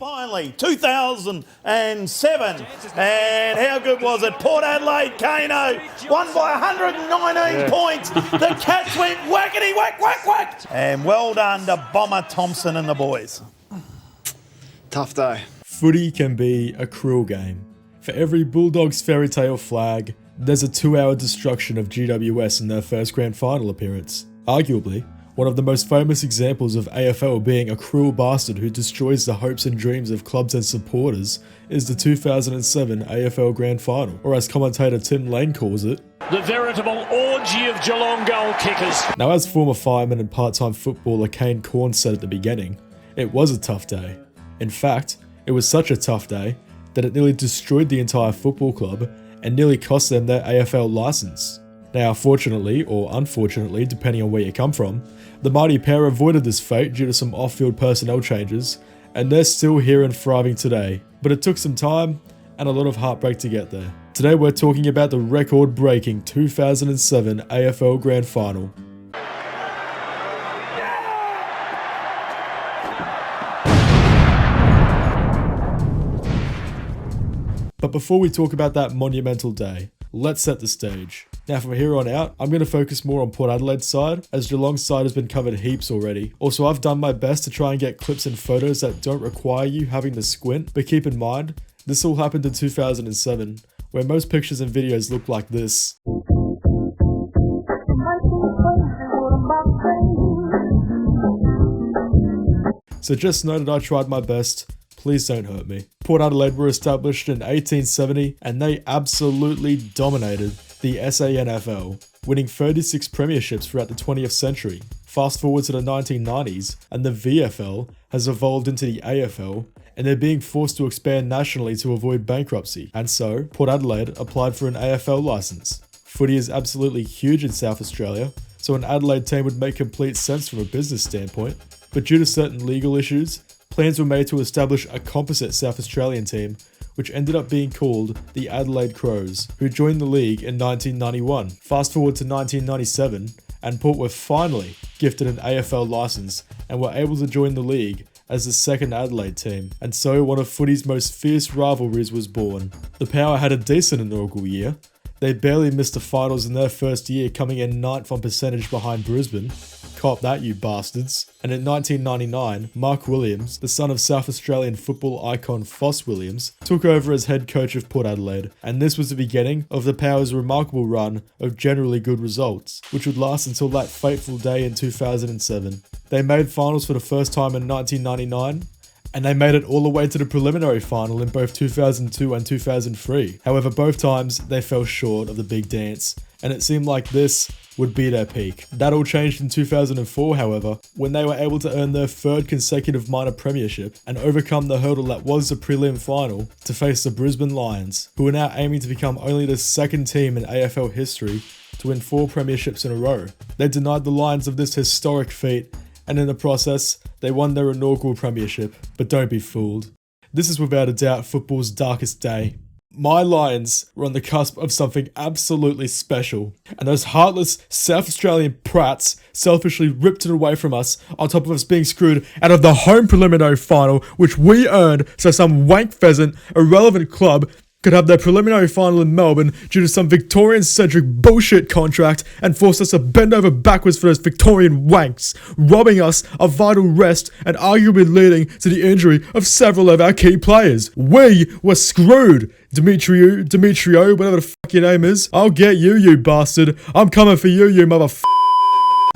finally, 2007. And how good was it? Port Adelaide, Kano, won by 119 points. The Cats went whackety whack, whack, whack. And well done to Bomber Thompson and the boys. Tough day. Footy can be a cruel game. For every Bulldogs fairy tale flag, there's a 2-hour destruction of GWS in their first grand final appearance. Arguably, one of the most famous examples of AFL being a cruel bastard who destroys the hopes and dreams of clubs and supporters is the 2007 AFL Grand Final, or as commentator Tim Lane calls it, the veritable orgy of Geelong goal kickers. Now, as former fireman and part-time footballer Kane Corn said at the beginning, it was a tough day. In fact, it was such a tough day that it nearly destroyed the entire football club and nearly cost them their AFL license. Now, fortunately, or unfortunately, depending on where you come from, the mighty pair avoided this fate due to some off-field personnel changes, and they're still here and thriving today. But it took some time and a lot of heartbreak to get there. Today we're talking about the record-breaking 2007 AFL Grand Final. But before we talk about that monumental day, let's set the stage. Now from here on out, I'm going to focus more on Port Adelaide's side, as Geelong's side has been covered heaps already. Also, I've done my best to try and get clips and photos that don't require you having to squint, but keep in mind, this all happened in 2007, where most pictures and videos look like this. So just know that I tried my best. Please don't hurt me. Port Adelaide were established in 1870 and they absolutely dominated the SANFL, winning 36 premierships throughout the 20th century. Fast forward to the 1990s and the VFL has evolved into the AFL and they're being forced to expand nationally to avoid bankruptcy. And so, Port Adelaide applied for an AFL license. Footy is absolutely huge in South Australia, so an Adelaide team would make complete sense from a business standpoint. But due to certain legal issues, plans were made to establish a composite South Australian team, which ended up being called the Adelaide Crows, who joined the league in 1991. Fast forward to 1997, and Port were finally gifted an AFL license and were able to join the league as the second Adelaide team, and so one of footy's most fierce rivalries was born. The Power had a decent inaugural year. They barely missed the finals in their first year, coming in 9th on percentage behind Brisbane. Cop that, you bastards. And in 1999, Mark Williams, the son of South Australian football icon Foss Williams, took over as head coach of Port Adelaide, and this was the beginning of the Power's remarkable run of generally good results, which would last until that fateful day in 2007. They made finals for the first time in 1999, and they made it all the way to the preliminary final in both 2002 and 2003. However, both times they fell short of the big dance, and it seemed like this would be their peak. That all changed in 2004, however, when they were able to earn their third consecutive minor premiership and overcome the hurdle that was the prelim final to face the Brisbane Lions, who are now aiming to become only the second team in AFL history to win 4 premierships in a row. They denied the Lions of this historic feat, and in the process, they won their inaugural premiership. But don't be fooled. This is without a doubt football's darkest day. My Lions were on the cusp of something absolutely special, and those heartless South Australian prats selfishly ripped it away from us, on top of us being screwed out of the home preliminary final, which we earned so some wank pheasant, irrelevant club could have their preliminary final in Melbourne due to some Victorian-centric bullshit contract and forced us to bend over backwards for those Victorian wanks, robbing us of vital rest and arguably leading to the injury of several of our key players. We were screwed! Demetrio, whatever the fuck your name is. I'll get you, you bastard. I'm coming for you, you motherfucker.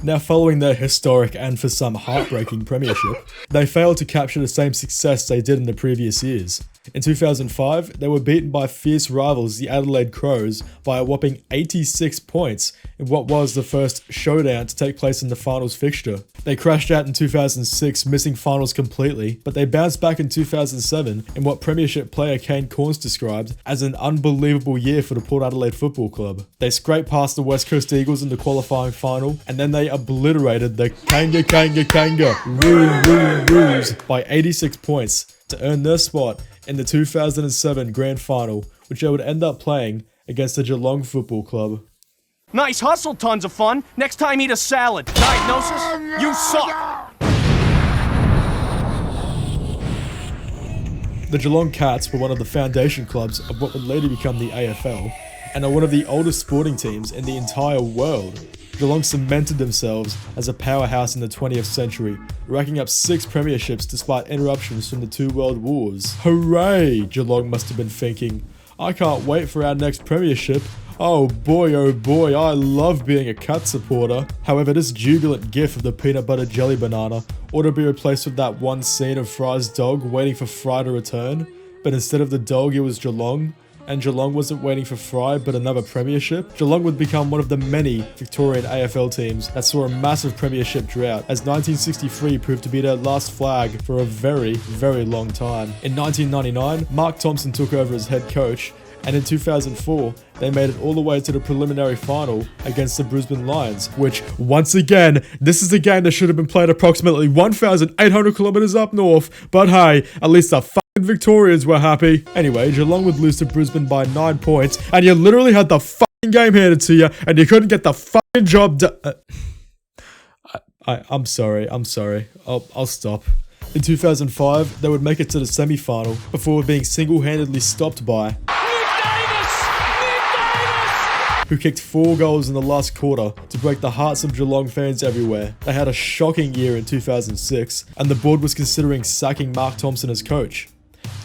Now, following their historic and for some heartbreaking premiership, they failed to capture the same success they did in the previous years. In 2005, they were beaten by fierce rivals the Adelaide Crows by a whopping 86 points in what was the first showdown to take place in the finals fixture. They crashed out in 2006, missing finals completely, but they bounced back in 2007 in what Premiership player Kane Corns described as an unbelievable year for the Port Adelaide Football Club. They scraped past the West Coast Eagles in the qualifying final, and then they obliterated the Kanga Roos by 86 points to earn their spot in the 2007 Grand Final, which they would end up playing against the Geelong Football Club. Nice hustle, tons of fun. Next time eat a salad. Diagnosis? You suck. The Geelong Cats were one of the foundation clubs of what would later become the AFL, and are one of the oldest sporting teams in the entire world. Geelong cemented themselves as a powerhouse in the 20th century, racking up 6 premierships despite interruptions from the 2 world wars. Hooray, Geelong must have been thinking. I can't wait for our next premiership. Oh boy, I love being a Cat supporter. However, this jubilant gif of the peanut butter jelly banana ought to be replaced with that one scene of Fry's dog waiting for Fry to return, but instead of the dog it was Geelong. And Geelong wasn't waiting for Fry, but another premiership. Geelong would become one of the many Victorian AFL teams that saw a massive premiership drought, as 1963 proved to be their last flag for a very, very long time. In 1999, Mark Thompson took over as head coach, and in 2004, they made it all the way to the preliminary final against the Brisbane Lions, which, once again, this is a game that should have been played approximately 1,800 kilometers up north, but hey, at least the Victorians were happy. Anyway, Geelong would lose to Brisbane by 9 points, and you literally had the fucking game handed to you, and you couldn't get the fucking job done. I'm sorry. I'll stop. In 2005, they would make it to the semi-final before being single-handedly stopped by who kicked 4 goals in the last quarter to break the hearts of Geelong fans everywhere. They had a shocking year in 2006, and the board was considering sacking Mark Thompson as coach.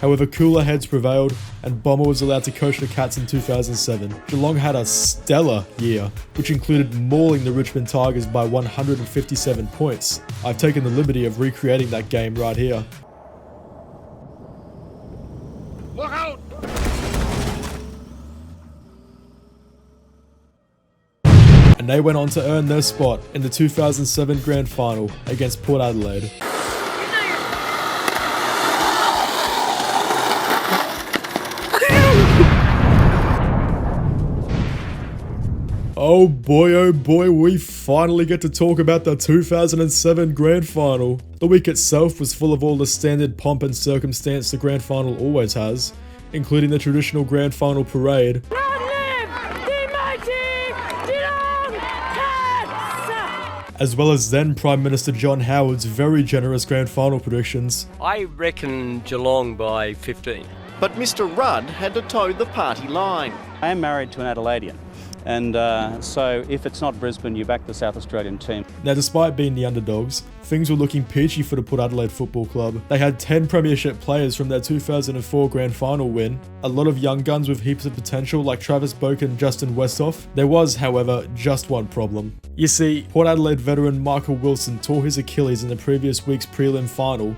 However, cooler heads prevailed, and Bomber was allowed to coach the Cats in 2007. Geelong had a stellar year, which included mauling the Richmond Tigers by 157 points. I've taken the liberty of recreating that game right here. Look out! And they went on to earn their spot in the 2007 Grand Final against Port Adelaide. Oh boy, we finally get to talk about the 2007 Grand Final. The week itself was full of all the standard pomp and circumstance the Grand Final always has, including the traditional Grand Final parade, as well as then Prime Minister John Howard's very generous Grand Final predictions. I reckon Geelong by 15. But Mr. Rudd had to toe the party line. I am married to an Adelaidean, and so if it's not Brisbane, you back the South Australian team. Now, despite being the underdogs, things were looking peachy for the Port Adelaide Football Club. They had 10 premiership players from their 2004 Grand Final win, a lot of young guns with heaps of potential like Travis Boak and Justin Westhoff. There was, however, just one problem. You see, Port Adelaide veteran Michael Wilson tore his Achilles in the previous week's prelim final.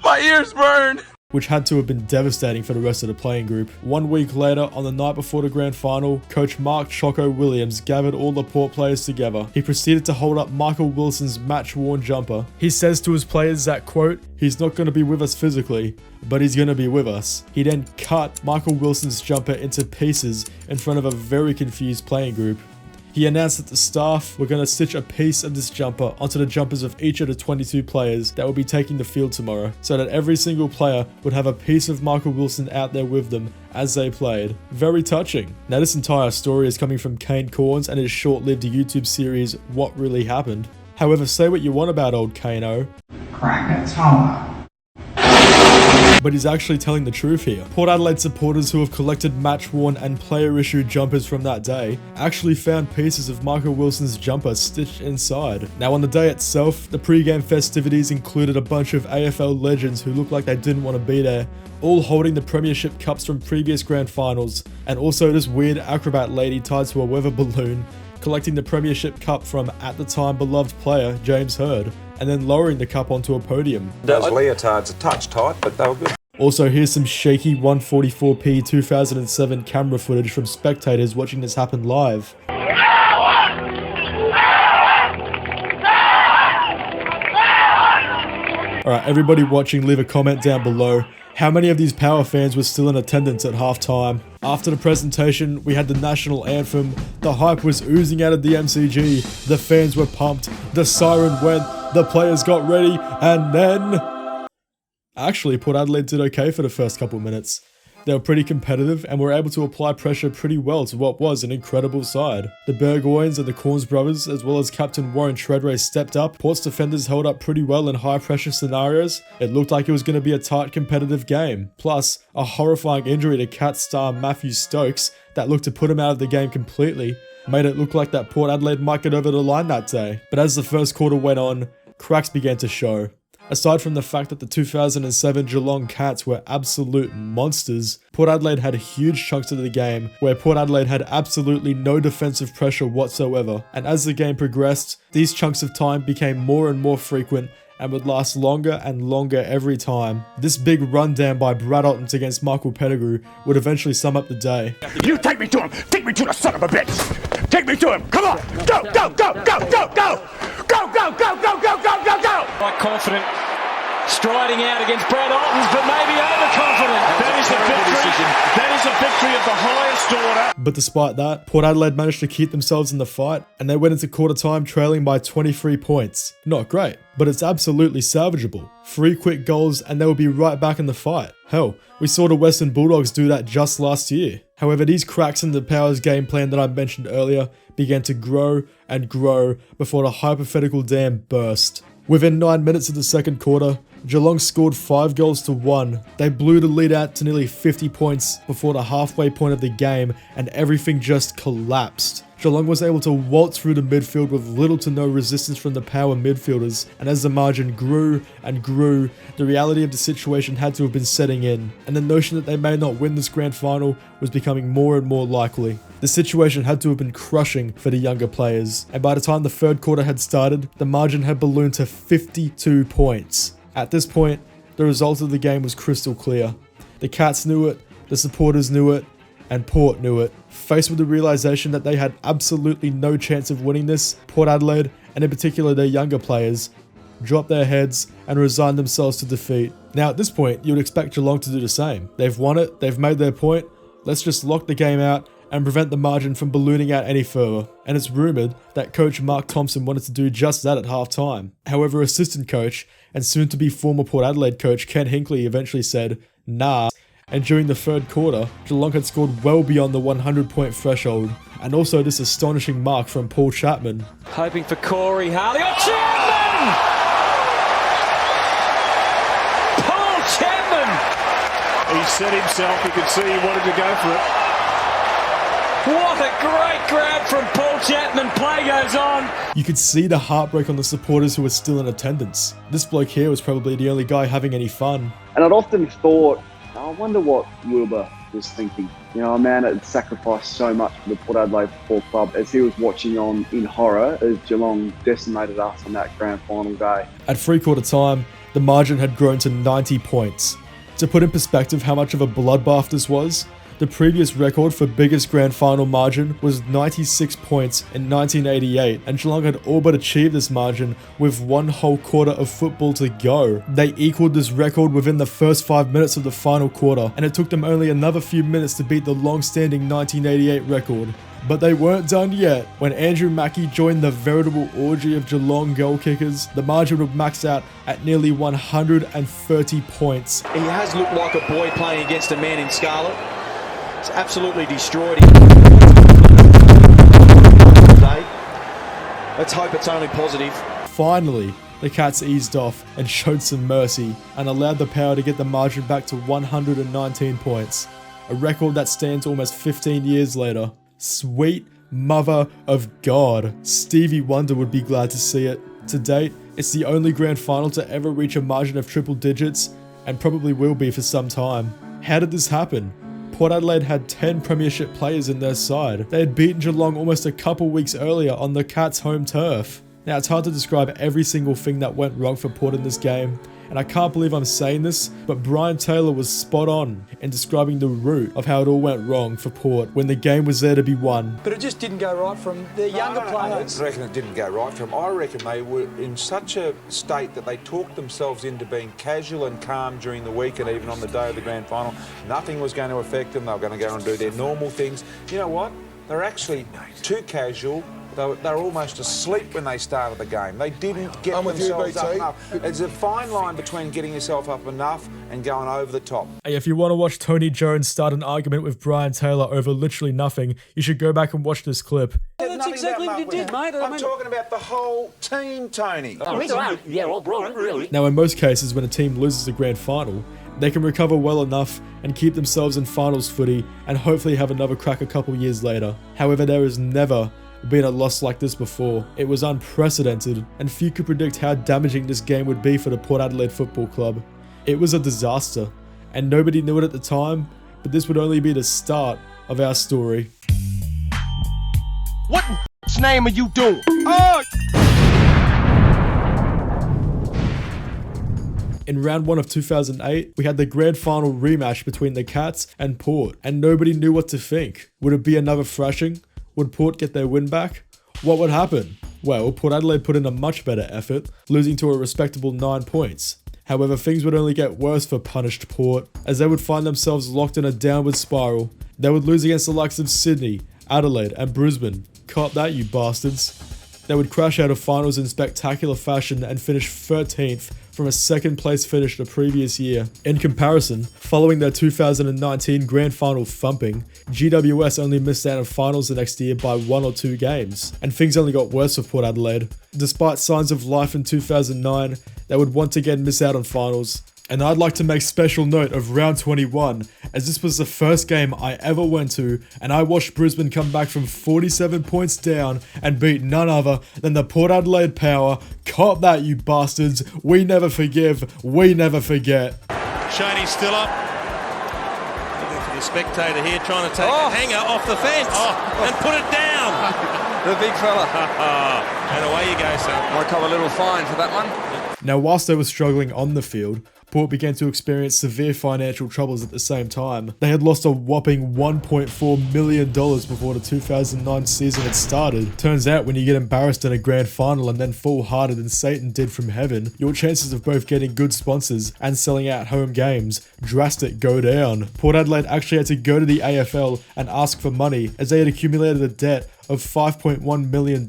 My ears burn! Which had to have been devastating for the rest of the playing group. 1 week later, on the night before the grand final, coach Mark Choco Williams gathered all the Port players together. He proceeded to hold up Michael Wilson's match-worn jumper. He says to his players that, quote, "He's not going to be with us physically, but he's going to be with us." He then cut Michael Wilson's jumper into pieces in front of a very confused playing group. He announced that the staff were going to stitch a piece of this jumper onto the jumpers of each of the 22 players that will be taking the field tomorrow, so that every single player would have a piece of Michael Wilson out there with them as they played. Very touching. Now, this entire story is coming from Kane Corns and his short-lived YouTube series, What Really Happened. However, say what you want about old Kano, Krakatoa. but he's actually telling the truth here. Port Adelaide supporters who have collected match-worn and player-issued jumpers from that day actually found pieces of Michael Wilson's jumper stitched inside. Now, on the day itself, the pre-game festivities included a bunch of AFL legends who looked like they didn't want to be there, all holding the premiership cups from previous grand finals, and also this weird acrobat lady tied to a weather balloon, collecting the premiership cup from, at the time, beloved player James Hird, and then lowering the cup onto a podium. Those leotards are touch tight, but they were good. Also, here's some shaky 144p 2007 camera footage from spectators watching this happen live. Alright, everybody watching, leave a comment down below. How many of these Power fans were still in attendance at halftime? After the presentation, we had the national anthem, the hype was oozing out of the MCG, the fans were pumped, the siren went, the players got ready, and then... Actually, Port Adelaide did okay for the first couple minutes. They were pretty competitive and were able to apply pressure pretty well to what was an incredible side. The Burgoynes and the Corns brothers, as well as Captain Warren Treadray, stepped up. Port's defenders held up pretty well in high pressure scenarios. It looked like it was going to be a tight competitive game. Plus, a horrifying injury to Cats star Matthew Stokes that looked to put him out of the game completely made it look like that Port Adelaide might get over the line that day. But as the first quarter went on, cracks began to show. Aside from the fact that the 2007 Geelong Cats were absolute monsters, Port Adelaide had huge chunks of the game where Port Adelaide had absolutely no defensive pressure whatsoever. And as the game progressed, these chunks of time became more and more frequent and would last longer and longer every time. This big rundown by Brad Ottens against Michael Pettigrew would eventually sum up the day. You take me to him! Take me to the son of a bitch! Take me to him! Come on! Go, go, go, go, go, go! Go, go, go, go, go, go, go, go! Quite confident, striding out against Brad Ottens, but maybe overconfident. That is the victory. That is a victory of the highest order. But despite that, Port Adelaide managed to keep themselves in the fight, and they went into quarter time trailing by 23 points. Not great, but it's absolutely salvageable. 3 quick goals and they will be right back in the fight. Hell, we saw the Western Bulldogs do that just last year. However, these cracks in the Powers game plan that I mentioned earlier began to grow and grow before the hypothetical dam burst. Within 9 minutes of the second quarter, Geelong scored 5 goals to 1. They blew the lead out to nearly 50 points before the halfway point of the game, and everything just collapsed. Geelong was able to waltz through the midfield with little to no resistance from the power midfielders, and as the margin grew and grew, the reality of the situation had to have been setting in, and the notion that they may not win this grand final was becoming more and more likely. The situation had to have been crushing for the younger players, and by the time the third quarter had started, the margin had ballooned to 52 points. At this point, the result of the game was crystal clear. The Cats knew it, the supporters knew it, and Port knew it. Faced with the realization that they had absolutely no chance of winning this, Port Adelaide, and in particular their younger players, dropped their heads and resigned themselves to defeat. Now at this point, you would expect Geelong to do the same. They've won it, they've made their point, let's just lock the game out and prevent the margin from ballooning out any further. And it's rumoured that coach Mark Thompson wanted to do just that at half time. However, assistant coach and soon to be former Port Adelaide coach Ken Hinkley eventually said, nah. And during the third quarter, Geelong had scored well beyond the 100-point threshold, and also this astonishing mark from Paul Chapman. Hoping for Corey Harley. Oh, Chapman! Paul Chapman! He set himself, you could see he wanted to go for it. What a great grab from Paul Chapman. Play goes on. You could see the heartbreak on the supporters who were still in attendance. This bloke here was probably the only guy having any fun. And I'd often thought, I wonder what Wilbur was thinking. You know, a man that had sacrificed so much for the Port Adelaide Football Club as he was watching on in horror as Geelong decimated us on that grand final day. At three-quarter time, the margin had grown to 90 points. To put in perspective how much of a bloodbath this was, the previous record for biggest grand final margin was 96 points in 1988, and Geelong had all but achieved this margin with 1 whole quarter of football to go. They equaled this record within the first 5 minutes of the final quarter, and it took them only another few minutes to beat the long-standing 1988 record. But they weren't done yet. When Andrew Mackie joined the veritable orgy of Geelong goal kickers, the margin would max out at nearly 130 points. He has looked like a boy playing against a man in scarlet. It's absolutely destroyed him. Let's hope it's only positive. Finally, the Cats eased off and showed some mercy and allowed the Power to get the margin back to 119 points, a record that stands almost 15 years later. Sweet mother of God. Stevie Wonder would be glad to see it. To date, it's the only grand final to ever reach a margin of triple digits, and probably will be for some time. How did this happen? Port Adelaide had 10 premiership players in their side. They had beaten Geelong almost a couple weeks earlier on the Cats' home turf. Now, it's hard to describe every single thing that went wrong for Port in this game, and I can't believe I'm saying this, but Brian Taylor was spot on in describing the root of how it all went wrong for Port when the game was there to be won. But it just didn't go right from the younger players. I reckon it didn't go right for them. I reckon they were in such a state that they talked themselves into being casual and calm during the week and even on the day of the grand final. Nothing was going to affect them. They were going to go and do their normal things. You know what? They're actually too casual, They were almost asleep when they started the game. They didn't get I'm with you, themselves up BT. enough. There's a fine line between getting yourself up enough and going over the top. Hey, if you want to watch Tony Jones start an argument with Brian Taylor over literally nothing, you should go back and watch this clip. Well, that's exactly what you did, mate. I'm talking about the whole team, Tony. Now, in most cases, when a team loses the grand final, they can recover well enough and keep themselves in finals footy and hopefully have another crack a couple years later. However, there has never been a loss like this before. It was unprecedented, and few could predict how damaging this game would be for the Port Adelaide Football Club. It was a disaster, and nobody knew it at the time, but this would only be the start of our story. What in name are you doing? Oh! In round 1 of 2008, we had the grand final rematch between the Cats and Port, and nobody knew what to think. Would it be another thrashing? Would Port get their win back? What would happen? Well, Port Adelaide put in a much better effort, losing to a respectable 9 points. However, things would only get worse for punished Port, as they would find themselves locked in a downward spiral. They would lose against the likes of Sydney, Adelaide, and Brisbane. Caught that, you bastards. They would crash out of finals in spectacular fashion and finish 13th from a second place finish the previous year. In comparison, following their 2019 grand final thumping, GWS only missed out on finals the next year by 1 or 2 games, and things only got worse for Port Adelaide. Despite signs of life in 2009, they would once again miss out on finals. And I'd like to make special note of round 21, as this was the first game I ever went to, and I watched Brisbane come back from 47 points down and beat none other than the Port Adelaide Power. Cop that, you bastards. We never forgive, we never forget. Shai's still up. Looking for the spectator here, trying to take a hanger off the fence and put it down. The big fella. And away you go, son. Might cop a little fine for that one. Now, whilst they were struggling on the field, Port began to experience severe financial troubles at the same time. They had lost a whopping $1.4 million before the 2009 season had started. Turns out when you get embarrassed in a grand final and then fall harder than Satan did from heaven, your chances of both getting good sponsors and selling out home games drastic go down. Port Adelaide actually had to go to the AFL and ask for money, as they had accumulated a debt of $5.1 million,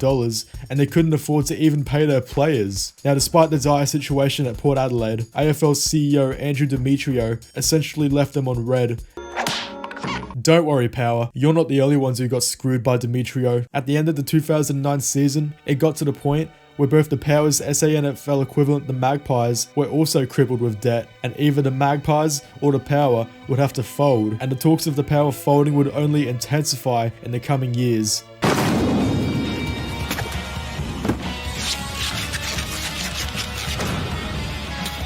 and they couldn't afford to even pay their players. Now, despite the dire situation at Port Adelaide, AFL CEO Andrew Demetrio essentially left them on red. Don't worry, Power, you're not the only ones who got screwed by Demetrio. At the end of the 2009 season, it got to the point where both the Power's SANFL equivalent, the Magpies, were also crippled with debt, and either the Magpies or the Power would have to fold, and the talks of the Power folding would only intensify in the coming years.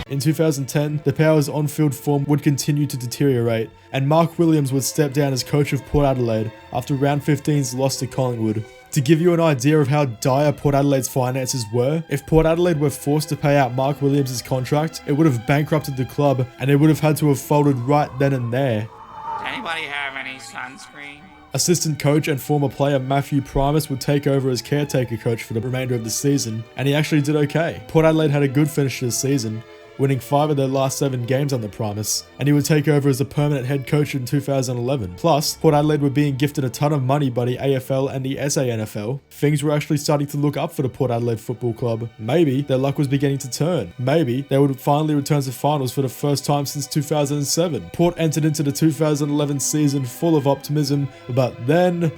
In 2010, the Power's on-field form would continue to deteriorate, and Mark Williams would step down as coach of Port Adelaide after round 15's loss to Collingwood. To give you an idea of how dire Port Adelaide's finances were, if Port Adelaide were forced to pay out Mark Williams' contract, it would have bankrupted the club, and they would have had to have folded right then and there. Does anybody have any sunscreen? Assistant coach and former player Matthew Primus would take over as caretaker coach for the remainder of the season, and he actually did okay. Port Adelaide had a good finish to the season, winning 5 of their last 7 games under Primus, and he would take over as a permanent head coach in 2011. Plus, Port Adelaide were being gifted a ton of money by the AFL and the SANFL. Things were actually starting to look up for the Port Adelaide Football Club. Maybe their luck was beginning to turn. Maybe they would finally return to finals for the first time since 2007. Port entered into the 2011 season full of optimism, but then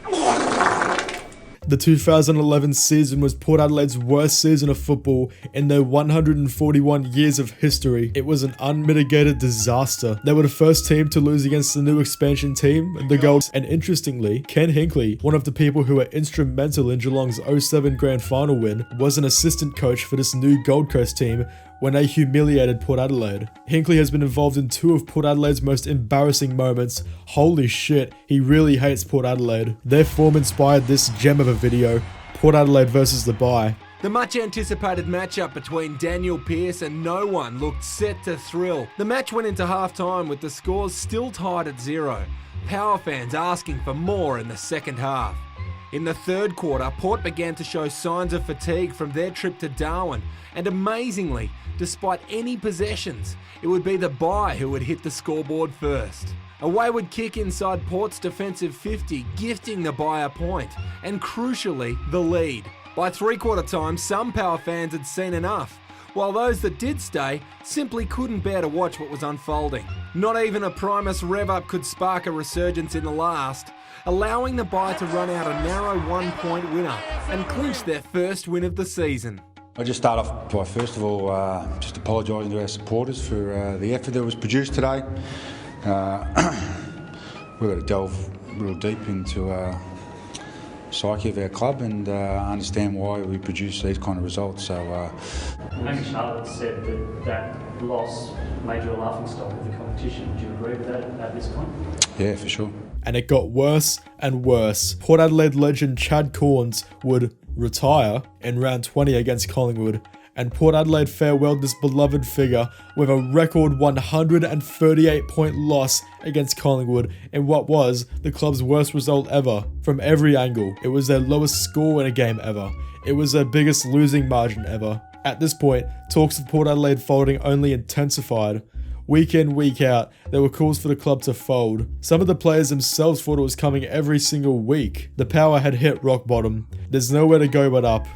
the 2011 season was Port Adelaide's worst season of football in their 141 years of history. It was an unmitigated disaster. They were the first team to lose against the new expansion team, the Golds, and interestingly, Ken Hinkley, one of the people who were instrumental in Geelong's 07 grand final win, was an assistant coach for this new Gold Coast team when they humiliated Port Adelaide. Hinkley has been involved in 2 of Port Adelaide's most embarrassing moments. Holy shit, he really hates Port Adelaide. Their form inspired this gem of a video, Port Adelaide versus the Bye. The much anticipated matchup between Daniel Pearce and no one looked set to thrill. The match went into half-time with the scores still tied at 0. Power fans asking for more in the second half. In the third quarter, Port began to show signs of fatigue from their trip to Darwin, and amazingly, despite any possessions, it would be the Bye who would hit the scoreboard first. A wayward kick inside Port's defensive 50, gifting the bye a point, and crucially, the lead. By three-quarter time, some Power fans had seen enough, while those that did stay simply couldn't bear to watch what was unfolding. Not even a Primus rev-up could spark a resurgence in the last, allowing the bye to run out a narrow 1-point winner and clinch their first win of the season. I just start off by first of all just apologising to our supporters for the effort that was produced today. We've got to delve real deep into psyche of our club and understand why we produce these kind of results. So, maybe Charlotte said that loss made you a laughing stock of the competition. Do you agree with that at this point? Yeah, for sure. And it got worse and worse. Port Adelaide legend Chad Corns would retire in round 20 against Collingwood, and Port Adelaide farewelled this beloved figure with a record 138-point loss against Collingwood in what was the club's worst result ever. From every angle, it was their lowest score in a game ever. It was their biggest losing margin ever. At this point, talks of Port Adelaide folding only intensified. Week in, week out, there were calls for the club to fold. Some of the players themselves thought it was coming every single week. The Power had hit rock bottom. There's nowhere to go but up.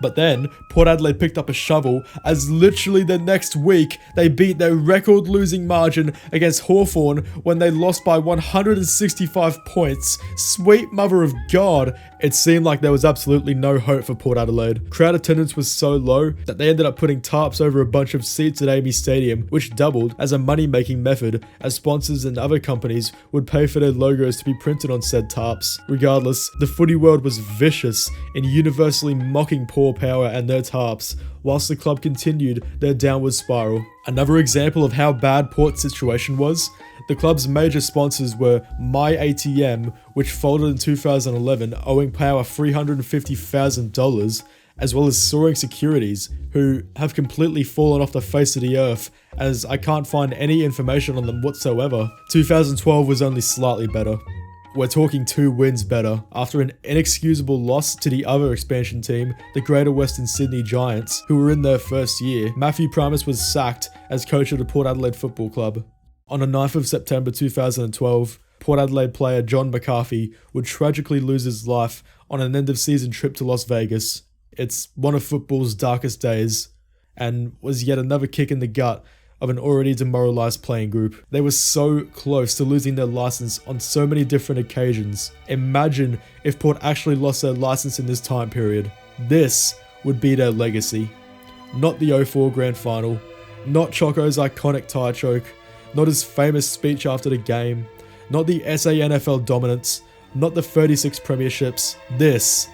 But then, Port Adelaide picked up a shovel as literally the next week, they beat their record losing margin against Hawthorn when they lost by 165 points. Sweet mother of God, it seemed like there was absolutely no hope for Port Adelaide. Crowd attendance was so low that they ended up putting tarps over a bunch of seats at Amy Stadium, which doubled as a money-making method, as sponsors and other companies would pay for their logos to be printed on said tarps. Regardless, the footy world was vicious in universally mocking Port Power and their tarps, whilst the club continued their downward spiral. Another example of how bad Port's situation was, the club's major sponsors were My ATM, which folded in 2011, owing Power $350,000, as well as Soaring Securities, who have completely fallen off the face of the earth, as I can't find any information on them whatsoever. 2012 was only slightly better. We're talking 2 wins better. After an inexcusable loss to the other expansion team, the Greater Western Sydney Giants, who were in their first year, Matthew Primus was sacked as coach of the Port Adelaide Football Club. On the 9th of September 2012, Port Adelaide player John McCarthy would tragically lose his life on an end-of-season trip to Las Vegas. It's one of football's darkest days, and was yet another kick in the gut of an already demoralised playing group. They were so close to losing their licence on so many different occasions. Imagine if Port actually lost their licence in this time period. This would be their legacy. Not the 04 Grand Final, not Choco's iconic tie choke, not his famous speech after the game, not the SANFL dominance, not the 36 premierships. This,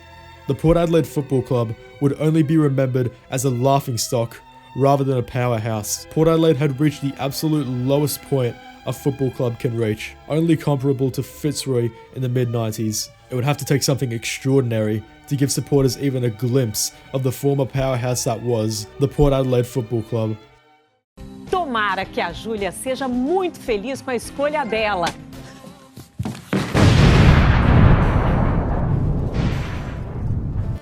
the Port Adelaide Football Club, would only be remembered as a laughingstock rather than a powerhouse. Port Adelaide had reached the absolute lowest point a football club can reach, only comparable to Fitzroy in the mid-90s. It would have to take something extraordinary to give supporters even a glimpse of the former powerhouse that was the Port Adelaide Football Club. Tomara que a Júlia seja muito feliz com a escolha dela.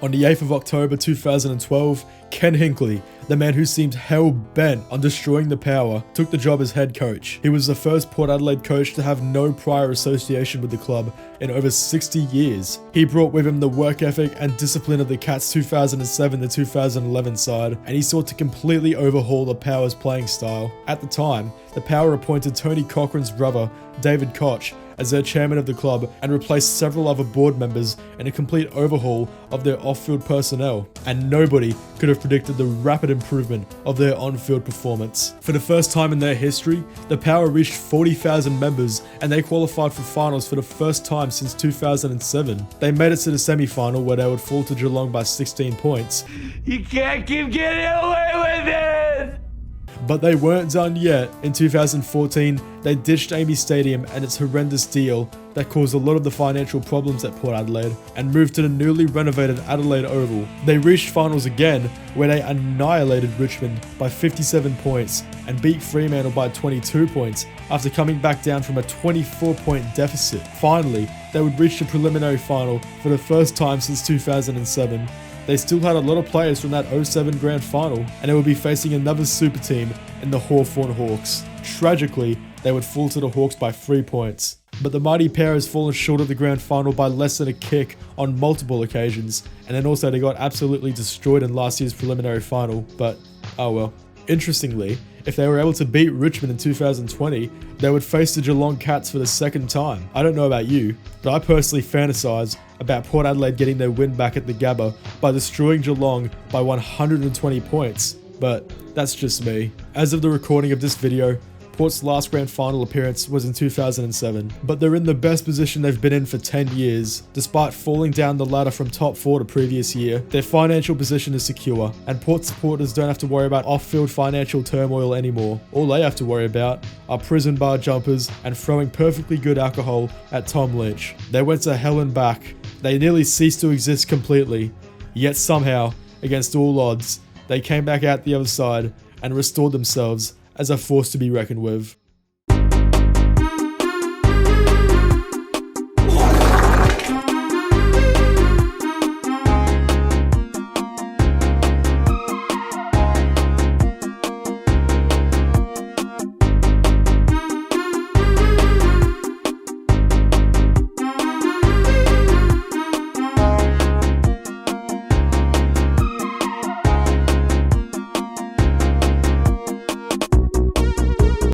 On the 8th of October 2012, Ken Hinkley, the man who seemed hell-bent on destroying the Power, took the job as head coach. He was the first Port Adelaide coach to have no prior association with the club in over 60 years. He brought with him the work ethic and discipline of the Cats' 2007 to 2011 side, and he sought to completely overhaul the Power's playing style. At the time, the Power appointed Tony Cochrane's brother, David Koch, as their chairman of the club, and replaced several other board members in a complete overhaul of their off-field personnel, and nobody could have predicted the rapid improvement of their on-field performance. For the first time in their history, the Power reached 40,000 members, and they qualified for finals for the first time since 2007. They made it to the semi-final, where they would fall to Geelong by 16 points. You can't keep getting away with it! But they weren't done yet. In 2014, they ditched Amy Stadium and its horrendous deal that caused a lot of the financial problems at Port Adelaide, and moved to the newly renovated Adelaide Oval. They reached finals again, where they annihilated Richmond by 57 points and beat Fremantle by 22 points after coming back down from a 24-point deficit. Finally, they would reach the preliminary final for the first time since 2007. They still had a lot of players from that 07 Grand Final, and they would be facing another super team in the Hawthorn Hawks. Tragically, they would fall to the Hawks by 3 points. But the mighty pair has fallen short of the grand final by less than a kick on multiple occasions, and then also they got absolutely destroyed in last year's preliminary final, but oh well. Interestingly, if they were able to beat Richmond in 2020, they would face the Geelong Cats for the second time. I don't know about you, but I personally fantasize about Port Adelaide getting their win back at the Gabba by destroying Geelong by 120 points, but that's just me. As of the recording of this video, Port's last grand final appearance was in 2007, but they're in the best position they've been in for 10 years. Despite falling down the ladder from top 4 the previous year, their financial position is secure, and Port supporters don't have to worry about off-field financial turmoil anymore. All they have to worry about are prison bar jumpers and throwing perfectly good alcohol at Tom Lynch. They went to hell and back. They nearly ceased to exist completely, yet somehow, against all odds, they came back out the other side and restored themselves as a force to be reckoned with.